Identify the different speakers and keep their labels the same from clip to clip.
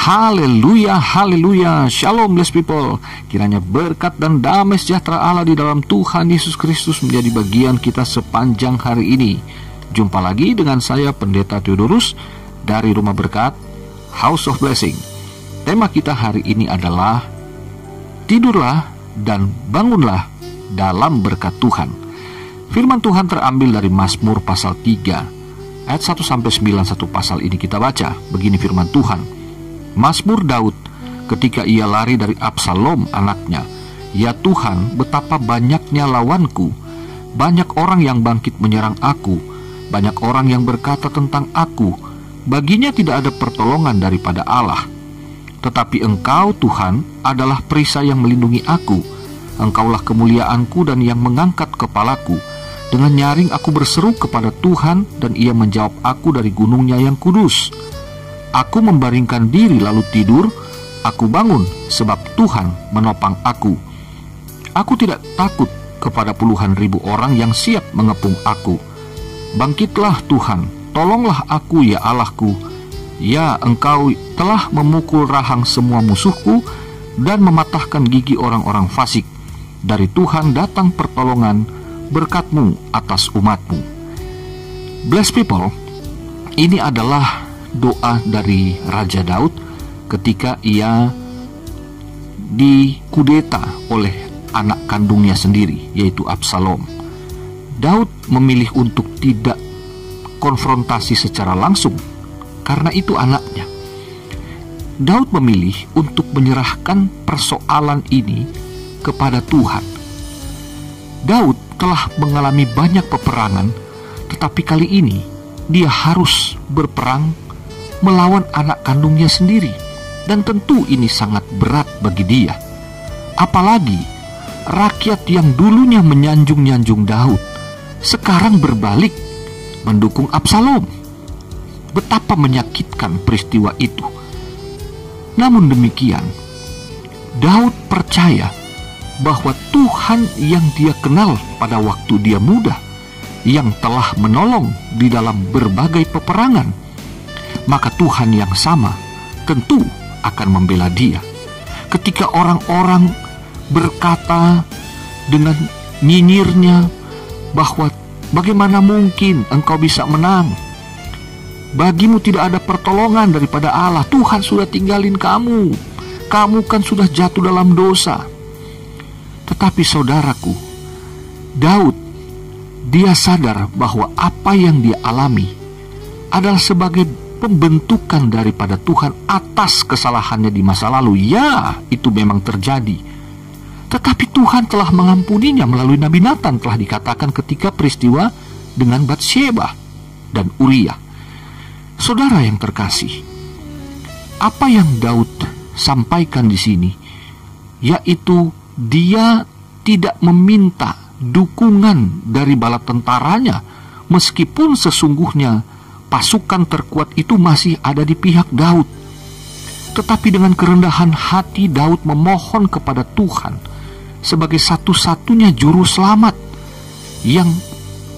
Speaker 1: Haleluya, haleluya. Shalom blessed people. Kiranya berkat dan damai sejahtera Allah di dalam Tuhan Yesus Kristus menjadi bagian kita sepanjang hari ini. Jumpa lagi dengan saya Pendeta Theodorus dari Rumah Berkat House of Blessing. Tema kita hari ini adalah tidurlah dan bangunlah dalam berkat Tuhan. Firman Tuhan terambil dari Mazmur pasal 3 ayat 1-9. Satu pasal ini kita baca. Begini firman Tuhan. Mazmur Daud ketika ia lari dari Absalom anaknya. Ya Tuhan, betapa banyaknya lawanku. Banyak orang yang bangkit menyerang aku. Banyak orang yang berkata tentang aku. Baginya tidak ada pertolongan daripada Allah. Tetapi Engkau Tuhan adalah perisai yang melindungi aku. Engkaulah kemuliaanku dan yang mengangkat kepalaku. Dengan nyaring aku berseru kepada Tuhan, dan Ia menjawab aku dari gunungnya yang kudus. Aku membaringkan diri lalu tidur, aku bangun sebab Tuhan menopang aku. Aku tidak takut kepada puluhan ribu orang yang siap mengepung aku. Bangkitlah Tuhan, tolonglah aku ya Allahku. Ya, Engkau telah memukul rahang semua musuhku dan mematahkan gigi orang-orang fasik. Dari Tuhan datang pertolongan, berkat-Mu atas umat-Mu. Blessed people, ini adalah doa dari Raja Daud ketika ia dikudeta oleh anak kandungnya sendiri, yaitu Absalom. Daud memilih untuk tidak konfrontasi secara langsung karena itu anaknya. Daud memilih untuk menyerahkan persoalan ini kepada Tuhan. Daud telah mengalami banyak peperangan, tetapi kali ini dia harus berperang melawan anak kandungnya sendiri, dan tentu ini sangat berat bagi dia. Apalagi rakyat yang dulunya menyanjung-nyanjung Daud sekarang berbalik mendukung Absalom. Betapa menyakitkan peristiwa itu. Namun demikian, Daud percaya bahwa Tuhan yang dia kenal pada waktu dia muda, yang telah menolong di dalam berbagai peperangan, maka Tuhan yang sama tentu akan membela dia. Ketika orang-orang berkata dengan nyinyirnya bahwa bagaimana mungkin engkau bisa menang, bagimu tidak ada pertolongan daripada Allah, Tuhan sudah tinggalin kamu, kamu kan sudah jatuh dalam dosa. Tetapi saudaraku, Daud, dia sadar bahwa apa yang dia alami adalah sebagai pembentukan daripada Tuhan atas kesalahannya di masa lalu. Ya, itu memang terjadi. Tetapi Tuhan telah mengampuninya melalui Nabi Nathan, telah dikatakan ketika peristiwa dengan Batsyeba dan Uria. Saudara yang terkasih, apa yang Daud sampaikan di sini, yaitu dia tidak meminta dukungan dari bala tentaranya, meskipun sesungguhnya pasukan terkuat itu masih ada di pihak Daud. Tetapi dengan kerendahan hati Daud memohon kepada Tuhan sebagai satu-satunya juru selamat yang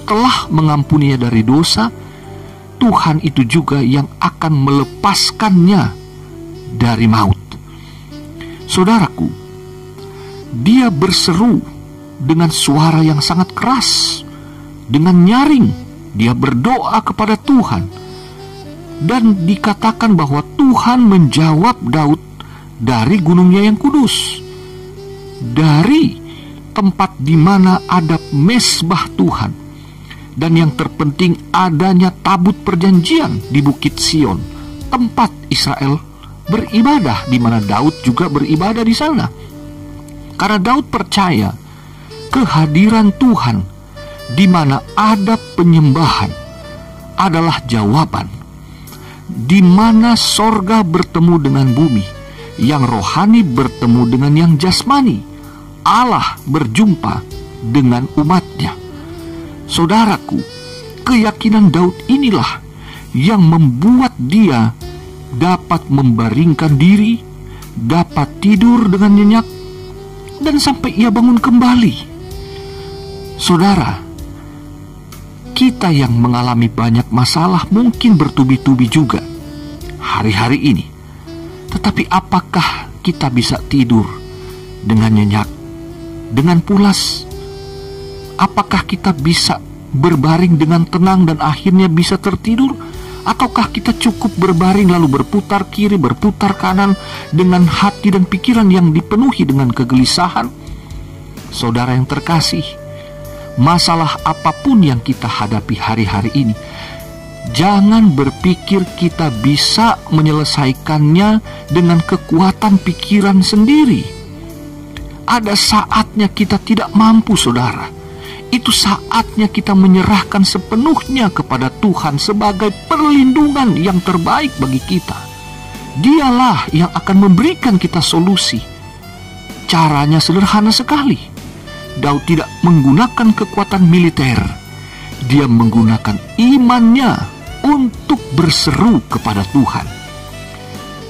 Speaker 1: telah mengampuninya dari dosa. Tuhan itu juga yang akan melepaskannya dari maut. Saudaraku, dia berseru dengan suara yang sangat keras, dengan nyaring. Dia berdoa kepada Tuhan, dan dikatakan bahwa Tuhan menjawab Daud dari gunungnya yang kudus, dari tempat di mana ada mesbah Tuhan, dan yang terpenting adanya tabut perjanjian di Bukit Sion, tempat Israel beribadah, di mana Daud juga beribadah di sana. Karena Daud percaya kehadiran Tuhan di mana ada penyembahan adalah jawaban, di mana sorga bertemu dengan bumi, yang rohani bertemu dengan yang jasmani, Allah berjumpa dengan umatnya. Saudaraku, keyakinan Daud inilah yang membuat dia dapat membaringkan diri, dapat tidur dengan nyenyak, dan sampai ia bangun kembali. Saudara, kita yang mengalami banyak masalah mungkin bertubi-tubi juga hari-hari ini. Tetapi apakah kita bisa tidur dengan nyenyak, dengan pulas? Apakah kita bisa berbaring dengan tenang dan akhirnya bisa tertidur? Ataukah kita cukup berbaring lalu berputar kiri, berputar kanan dengan hati dan pikiran yang dipenuhi dengan kegelisahan? Saudara yang terkasih, masalah apapun yang kita hadapi hari-hari ini, jangan berpikir kita bisa menyelesaikannya dengan kekuatan pikiran sendiri. Ada saatnya kita tidak mampu, saudara. Itu saatnya kita menyerahkan sepenuhnya kepada Tuhan sebagai perlindungan yang terbaik bagi kita. Dialah yang akan memberikan kita solusi. Caranya sederhana sekali. Daud tidak menggunakan kekuatan militer. Dia menggunakan imannya untuk berseru kepada Tuhan.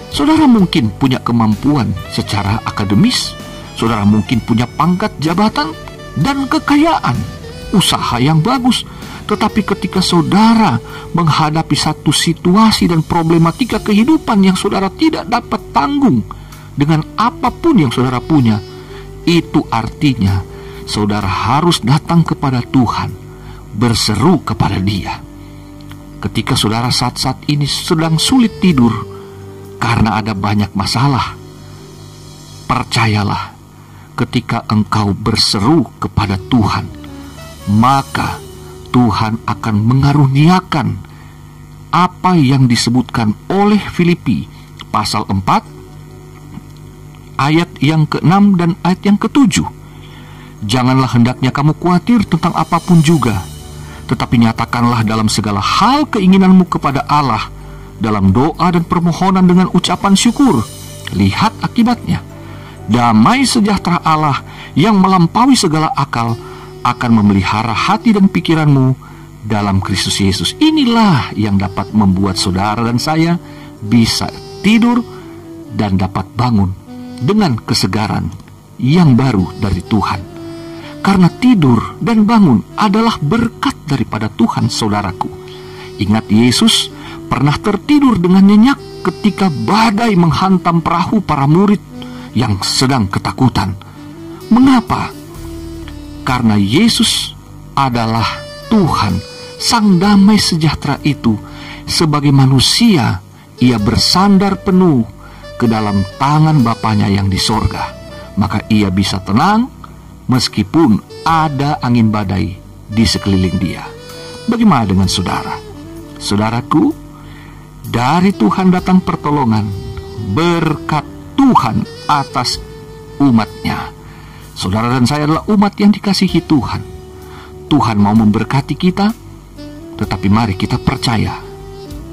Speaker 1: Saudara mungkin punya kemampuan secara akademis. Saudara mungkin punya pangkat jabatan dan kekayaan, usaha yang bagus. Tetapi ketika saudara menghadapi satu situasi dan problematika kehidupan yang saudara tidak dapat tanggung dengan apapun yang saudara punya, itu artinya saudara harus datang kepada Tuhan, berseru kepada Dia. Ketika saudara saat-saat ini sedang sulit tidur karena ada banyak masalah, percayalah, ketika engkau berseru kepada Tuhan, maka Tuhan akan mengaruniakan apa yang disebutkan oleh Filipi pasal 4 ayat yang ke-6 dan ayat yang ke-7. Janganlah hendaknya kamu khawatir tentang apapun juga, tetapi nyatakanlah dalam segala hal keinginanmu kepada Allah dalam doa dan permohonan dengan ucapan syukur. Lihat akibatnya, damai sejahtera Allah yang melampaui segala akal akan memelihara hati dan pikiranmu dalam Kristus Yesus. Inilah yang dapat membuat saudara dan saya bisa tidur dan dapat bangun dengan kesegaran yang baru dari Tuhan. Karena tidur dan bangun adalah berkat daripada Tuhan, saudaraku. Ingat, Yesus pernah tertidur dengan nyenyak ketika badai menghantam perahu para murid yang sedang ketakutan. Mengapa? Karena Yesus adalah Tuhan, Sang Damai Sejahtera itu. Sebagai manusia, Ia bersandar penuh ke dalam tangan Bapanya yang di sorga. Maka Ia bisa tenang meskipun ada angin badai di sekeliling Dia. Bagaimana dengan saudara? Saudaraku, dari Tuhan datang pertolongan, berkat Tuhan atas umatnya. Saudara dan saya adalah umat yang dikasihi Tuhan. Tuhan mau memberkati kita, tetapi mari kita percaya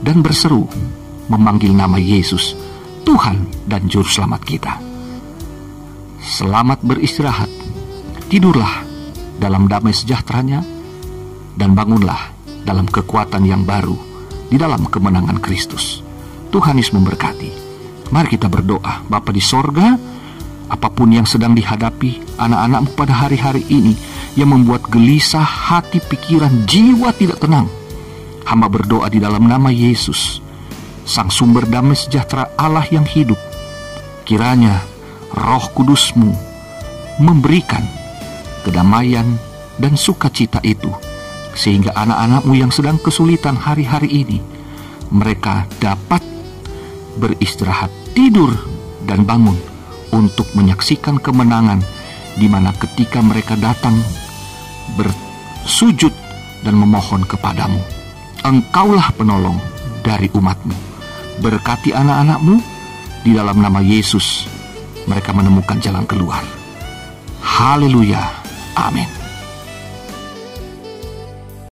Speaker 1: dan berseru memanggil nama Yesus, Tuhan dan Juru Selamat kita. Selamat beristirahat, tidurlah dalam damai sejahteranya, dan bangunlah dalam kekuatan yang baru di dalam kemenangan Kristus. Tuhan Yesus memberkati. Mari kita berdoa. Bapa di sorga, apapun yang sedang dihadapi anak-anakmu pada hari-hari ini yang membuat gelisah hati, pikiran, jiwa tidak tenang, hamba berdoa di dalam nama Yesus, Sang Sumber Damai Sejahtera Allah yang hidup. Kiranya Roh Kudus-Mu memberikan kedamaian dan sukacita itu, sehingga anak-anak-Mu yang sedang kesulitan hari-hari ini, mereka dapat beristirahat, tidur dan bangun untuk menyaksikan kemenangan, di mana ketika mereka datang bersujud dan memohon kepadamu, Engkaulah penolong dari umat-Mu. Berkati anak-anak-Mu, di dalam nama Yesus mereka menemukan jalan keluar. Haleluya, amin.